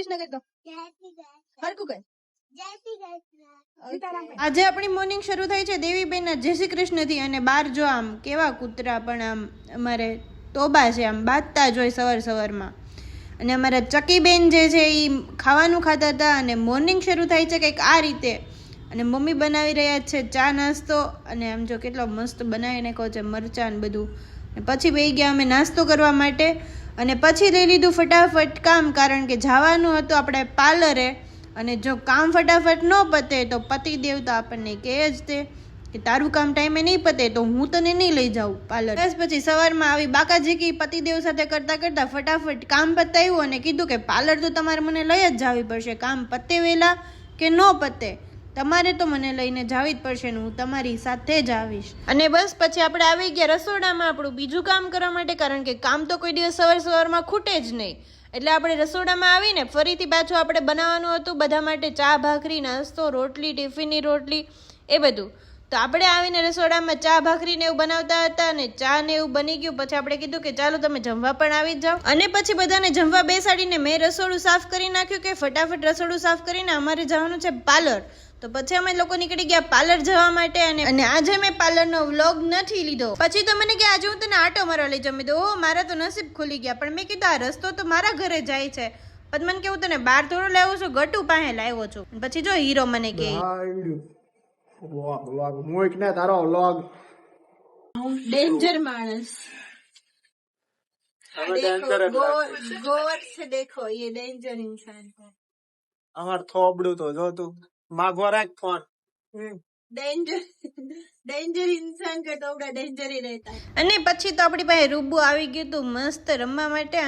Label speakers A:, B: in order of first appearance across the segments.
A: કૃષ્ણ કહી દો હરકું કહે આજે આપણી મોર્નિંગ શરૂ થઈ છે દેવીબેન જય શ્રી કૃષ્ણ થી અને બાર જો આમ કેવા કૂતરા પણ આમ અમારે તોબા છે આમ બાજતા જ હોય સવારમાં અને અમારા ચકીબેન જે છે એ ખાવાનું ખાતા હતા અને મોર્નિંગ શરૂ થાય છે કંઈક આ રીતે અને મમ્મી બનાવી રહ્યા છે ચા નાસ્તો અને આમ જો કેટલો મસ્ત બનાવી નાખ્યો છે મરચાં ને બધું પછી બેસી ગયા અમે નાસ્તો કરવા માટે અને પછી લઈ લીધું ફટાફટ કામ કારણ કે જવાનું હતું આપણે પાર્લરે અને જો કામ ફટાફટ ન પતે તો પતિદેવ તો આપણને કહે જ તે કે તારું કામ ટાઈમે નહીં પતે તો હું તને નહીં લઈ જાઉં પાર્લર. બસ પછી સવારમાં આવી બાકાજી કી પતિદેવ સાથે કરતાં કરતાં ફટાફટ કામ પતાવ્યું અને કીધું કે પાર્લર તો તમારે મને લઈ જ જવી પડશે, કામ પતે વહેલા કે ન પતે તમારે તો મને લઈને જવી જ પડશે ને હું તમારી સાથે જ આવીશ. અને બસ પછી આપણે આવી ગયા રસોડામાં આપણું બીજું કામ કરવા માટે કારણ કે કામ તો કોઈ દિવસ સવારમાં ખૂટે જ નહીં. એટલે આપણે રસોડામાં આવીને ફરીથી પાછું આપણે બનાવવાનું હતું બધા માટે ચા ભાખરી નાસ્તો રોટલી ટિફિનની રોટલી એ બધું. તો આપણે આવીને રસોડામાં ચા ભાખરીને એવું બનાવતા હતા અને ચા ને એવું બની ગયું. પછી આપણે કીધું કે ચાલો તમે જમવા પણ આવી જાઓ અને પછી બધાને જમવા બેસાડીને મેં રસોડું સાફ કરી નાખ્યું કે ફટાફટ રસોડું સાફ કરીને અમારે જવાનું છે પાર્લર. તો પછી અમે લોકો નીકળી ગયા પાર્લર જવા માટે અને આજે મેં પાર્લરનો વ્લોગ નથી લીધો. પછી તો મને કે આજે હું તને આટો મારવા લઈ જાઉં. મેં તો મારા તો નસીબ ખુલી ગયા પણ મેં કીધું આ રસ્તો તો મારા ઘરે જાય છે પણ મને કેવું તને બહાર થોડું લાવ્યો છું ગટુ પાસે લાવ્યો છું. પછી જો હીરો મને કે डेंजर मानस गौर से देखो ये डेंजर इंसान है.
B: અમાર થોબડું તો જો તું માગવા રાખ ફોન.
A: ડેન્જર ઇન્સાન કે તો આપડા ડેન્જર ही રહેતા. અને પછી તો આપણી પાસે રૂબુ આવી ગયું તું મસ્ત રમવા માટે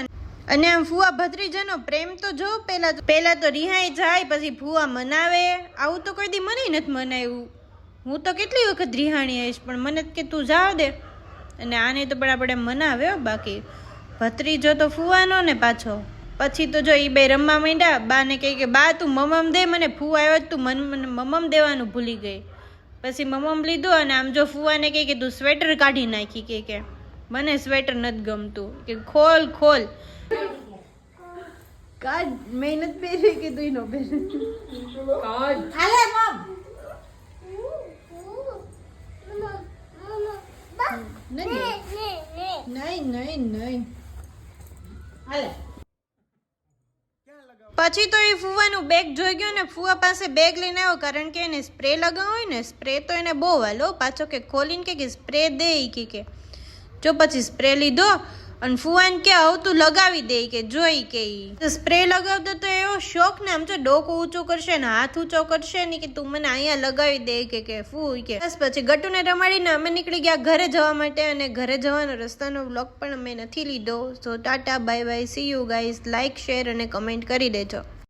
A: અને આમ ફુવા ભત્રીજાનો પ્રેમ તો જો પેલા તો રિહાઈ જાય પછી ફુવા મનાવે. આવું તો કોઈ દી મને નથી મનાવ્યું. હું તો કેટલી વખત રિહાણી આવીશ પણ મને કે તું જાવ દે અને આને તો પણ આપણે મનાવે. બાકી ભત્રીજો તો ફુવાનો ને પાછો. પછી તો જો એ બે રમવા માંડ્યા. બાને કહે કે બા તું મમમ દે મને ફુવા આવ્યો તું મને મમમ દેવાનું ભૂલી ગઈ. પછી મમમ લીધું અને આમ જો ફુવાને કહે કે તું સ્વેટર કાઢી નાખી કે મને સ્વેટર નથી ગમતું કે ખોલ કાઢ મહેનત પહેરી કે તું નો પહેરી હાલે મમ નહીં હાલે. પછી તો એ ફુવાનું બેગ જોઈ ગયો ને ફુવા પાસે બેગ લઈને આવ્યો કારણ કે એને સ્પ્રે લગાવો હોય ને સ્પ્રે તો એને બહુ વાલો પાછો કે ખોલીને કે સ્પ્રે દે કે જો પછી સ્પ્રે લીધો અને ફુવાને કે આવું તું લગાવી દે કે જોઈ કે સ્પ્રે લગાવતો તો એવો શોખ ને આમ તો ડોકો ઊંચો કરશે ને હાથ ઊંચો કરશે ને કે તું મને અહીંયા લગાવી દે કે ફૂ કે. બસ પછી ગટુને રમાડીને અમે નીકળી ગયા ઘરે જવા માટે અને ઘરે જવાનો રસ્તાનો વ્લોગ પણ અમે નથી લીધો. So tata bye bye see you guys. Like share અને કમેન્ટ કરી દેજો.